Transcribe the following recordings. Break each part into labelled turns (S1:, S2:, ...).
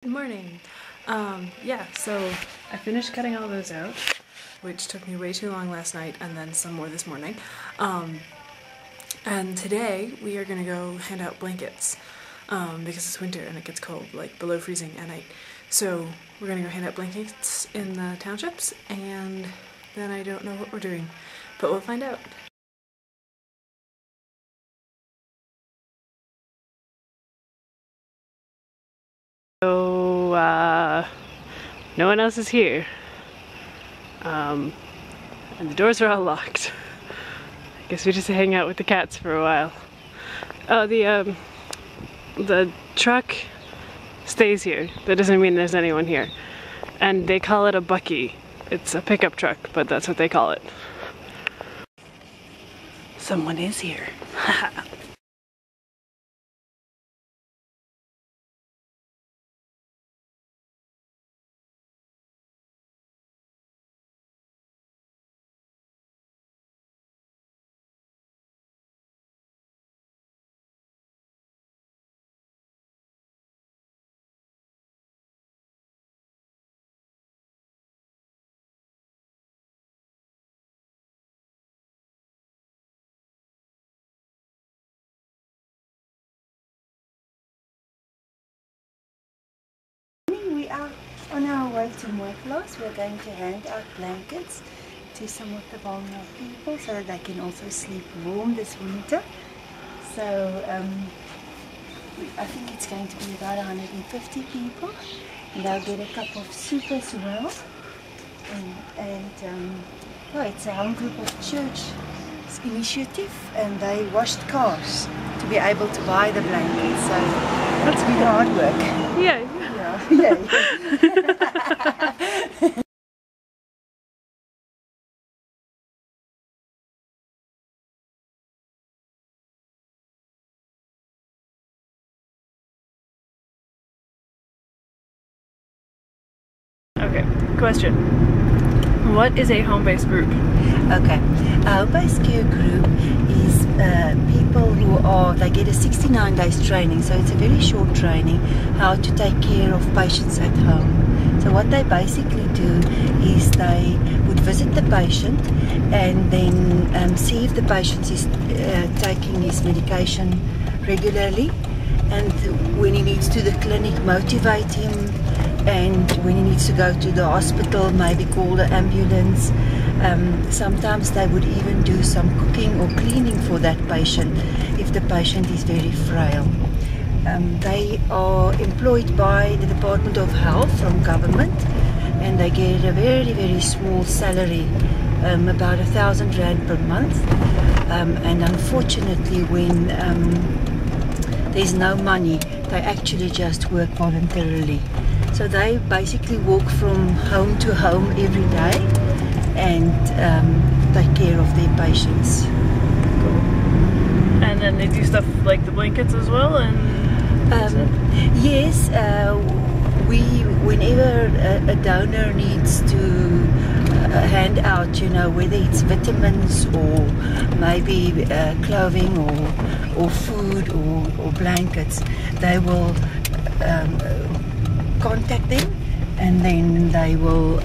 S1: Good morning. Yeah, so I finished cutting all those out, which took me way too long last night and then some more this morning. And today we are gonna go hand out blankets because it's winter and it gets cold, like below freezing at night. So we're gonna go hand out blankets in the townships, and then I don't know what we're doing, but we'll find out. So, no one else is here. And the doors are all locked. I guess we just hang out with the cats for a while. Oh, the truck stays here. That doesn't mean there's anyone here. And they call it a bucky. It's a pickup truck, but that's what they call it. Someone is here.
S2: We are on our way to Moorklos. We're going to hand out blankets to some of the vulnerable people so that they can also sleep warm this winter. So I think it's going to be about 150 people, and they'll get a cup of soup as well. Oh, it's a home group of church initiative, and they washed cars to be able to buy the blankets. So that's been hard work.
S1: Yeah.
S2: Yeah.
S1: Okay, question. What is a home-based group?
S2: Okay, a home-based care group is people who they get a 69 days training, so it's a very short training, how to take care of patients at home. So what they basically do is they would visit the patient and then see if the patient is taking his medication regularly, and when he needs to the clinic, motivate him, and when he needs to go to the hospital, maybe call the ambulance. Sometimes they would even do some cooking or cleaning for that patient if the patient is very frail. They are employed by the Department of Health from government, and they get a very, very small salary, about 1,000 Rand per month. And unfortunately, when there's no money, they actually just work voluntarily. So they basically walk from home to home every day and take care of their patients.
S1: Cool. And then they do stuff like the blankets as well?
S2: Yes, whenever a donor needs to hand out, whether it's vitamins or maybe clothing or food or blankets, they will contact them, and then they will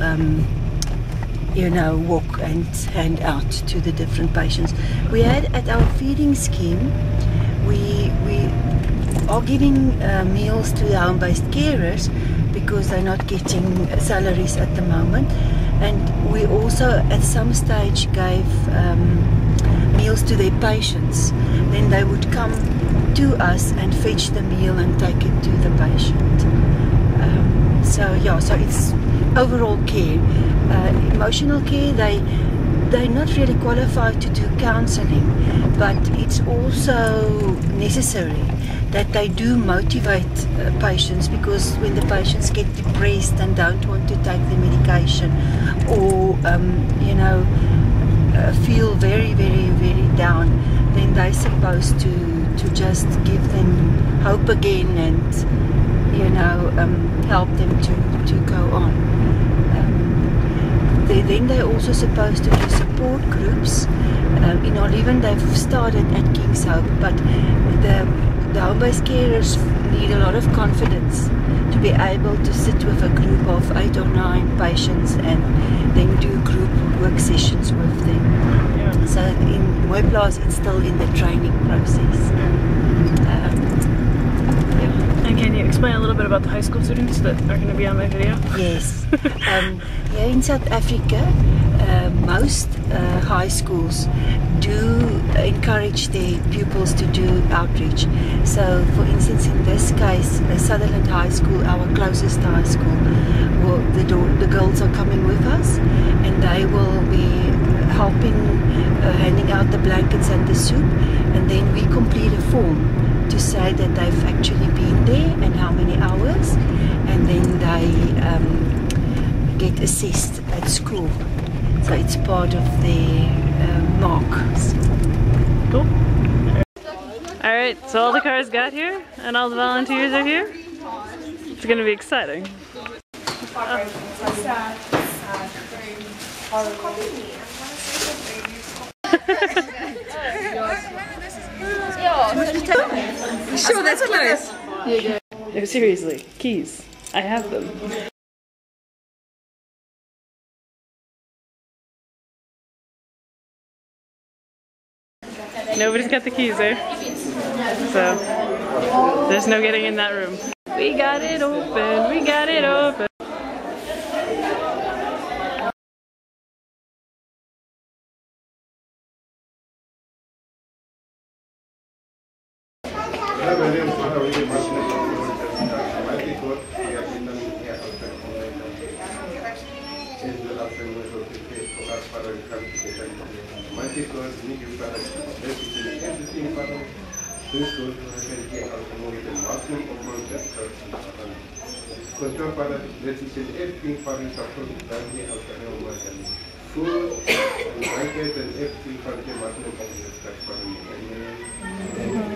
S2: walk and hand out to the different patients. We had at our feeding scheme, we are giving meals to the home-based carers because they're not getting salaries at the moment, and we also at some stage gave meals to their patients. Then they would come to us and fetch the meal and take it to the patient. So it's overall care. Emotional care, they're not really qualified to do counseling, but it's also necessary that they do motivate patients, because when the patients get depressed and don't want to take the medication, or feel very, very, very down, then they're supposed to just give them hope again and help them to go on. Then they're also supposed to do support groups. In Oliven they've started at King's Hope, but the home-based carers need a lot of confidence to be able to sit with a group of 8 or 9 patients and then do group work sessions with them.
S1: Yeah.
S2: So in Mooiplaas, it's still in the training process.
S1: And can you explain a little bit about the high school students that are going to be on my video?
S2: Yes. Here in South Africa, most high schools do encourage their pupils to do outreach. So, for instance, in this case, Sutherland High School, our closest high school, the girls are coming with us, and they will be helping, handing out the blankets and the soup, and then we complete a form to say that they've actually been there and how many hours, and then they get assessed at school. So it's part of their marks.
S1: Cool. Alright, so all the cars got here and all the volunteers are here. It's gonna be exciting.
S3: Sure, that's close.
S1: No, seriously, keys. I have them. Nobody's got the keys there. So, there's no getting in that room. We got it open, we got it open.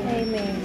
S2: Amen.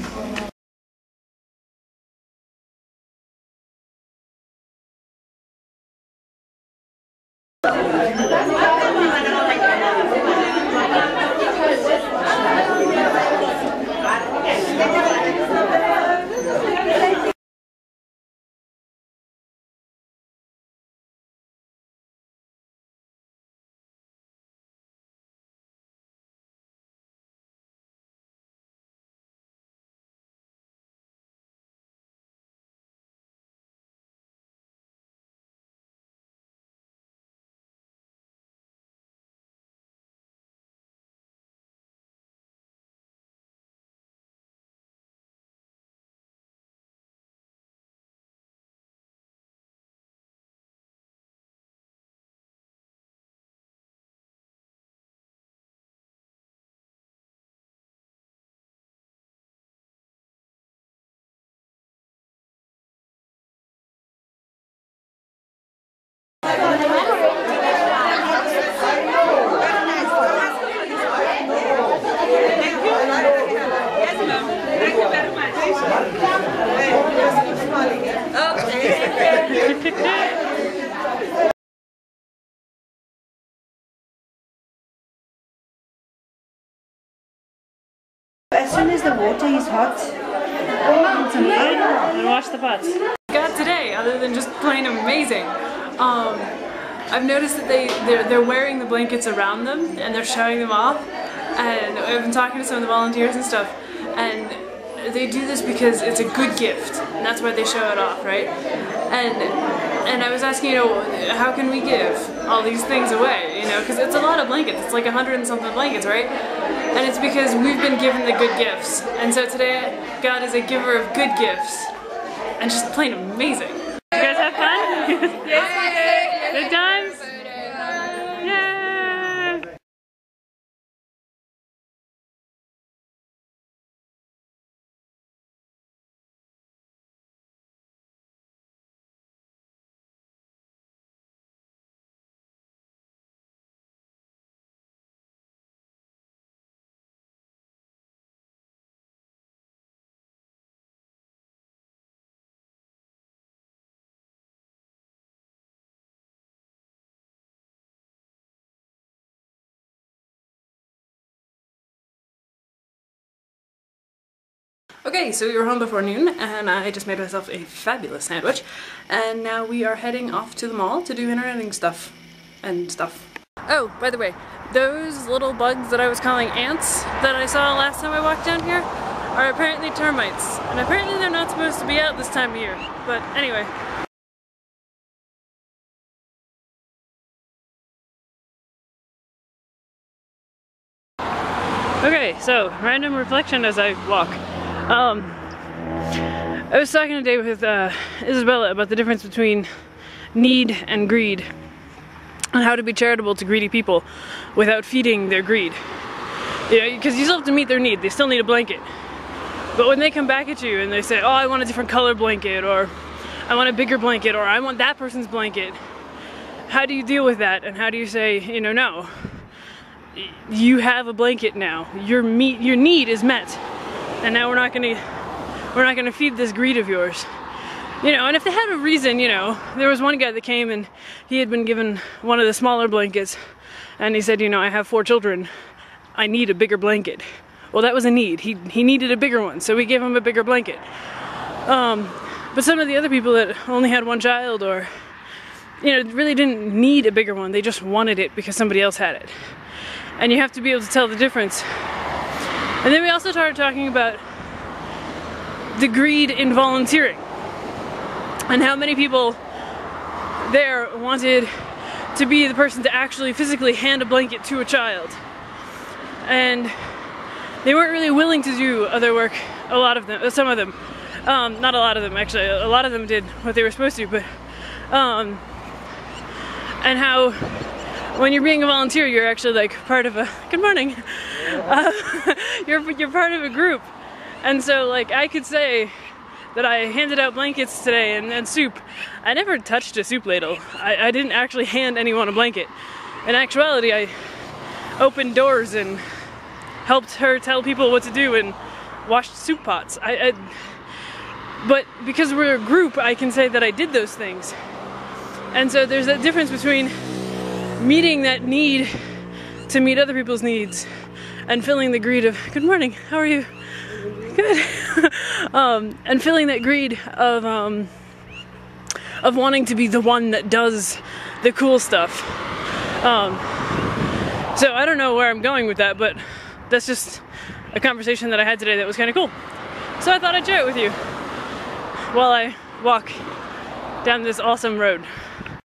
S2: As soon as the water is hot,
S1: And wash the pots. Got today, other than just plain amazing. I've noticed that they're wearing the blankets around them and they're showing them off. And I've been talking to some of the volunteers and stuff, and they do this because it's a good gift, and that's why they show it off, right? And I was asking, you know, how can we give all these things away, you know, because it's a lot of blankets, it's like 100 and something blankets, right? And it's because we've been given the good gifts, and so today God is a giver of good gifts, and just plain amazing. You guys have fun? Yes. Good times? Okay, so we were home before noon and I just made myself a fabulous sandwich, and now we are heading off to the mall to do interneting stuff and stuff. Oh, by the way, those little bugs that I was calling ants that I saw last time I walked down here are apparently termites, and apparently they're not supposed to be out this time of year, but anyway. Okay, so random reflection as I walk. I was talking today with Isabella about the difference between need and greed, and how to be charitable to greedy people without feeding their greed. You know, because you still have to meet their need. They still need a blanket. But when they come back at you and they say, oh, I want a different color blanket, or I want a bigger blanket, or I want that person's blanket, how do you deal with that? And how do you say, you know, no, you have a blanket now. Your need is met, and now we're not gonna feed this greed of yours. You know, and if they had a reason, you know, there was one guy that came and he had been given one of the smaller blankets, and he said, you know, I have 4 children, I need a bigger blanket. Well, that was a need. He needed a bigger one, so we gave him a bigger blanket. But some of the other people that only had 1 child, or, you know, really didn't need a bigger one, they just wanted it because somebody else had it. And you have to be able to tell the difference. And then we also started talking about the greed in volunteering, and how many people there wanted to be the person to actually physically hand a blanket to a child. And they weren't really willing to do other work, a lot of them, some of them. Not a lot of them, actually. A lot of them did what they were supposed to, but, and how when you're being a volunteer, you're actually like part of a, good morning, you're part of a group. And so like I could say that I handed out blankets today and soup. I never touched a soup ladle. I didn't actually hand anyone a blanket. In actuality, I opened doors and helped her tell people what to do and washed soup pots. But because we're a group, I can say that I did those things. And so there's that difference between meeting that need to meet other people's needs and filling the greed of, good morning, how are you? Good. And filling that greed of wanting to be the one that does the cool stuff. So I don't know where I'm going with that, but that's just a conversation that I had today that was kind of cool. So I thought I'd share it with you while I walk down this awesome road.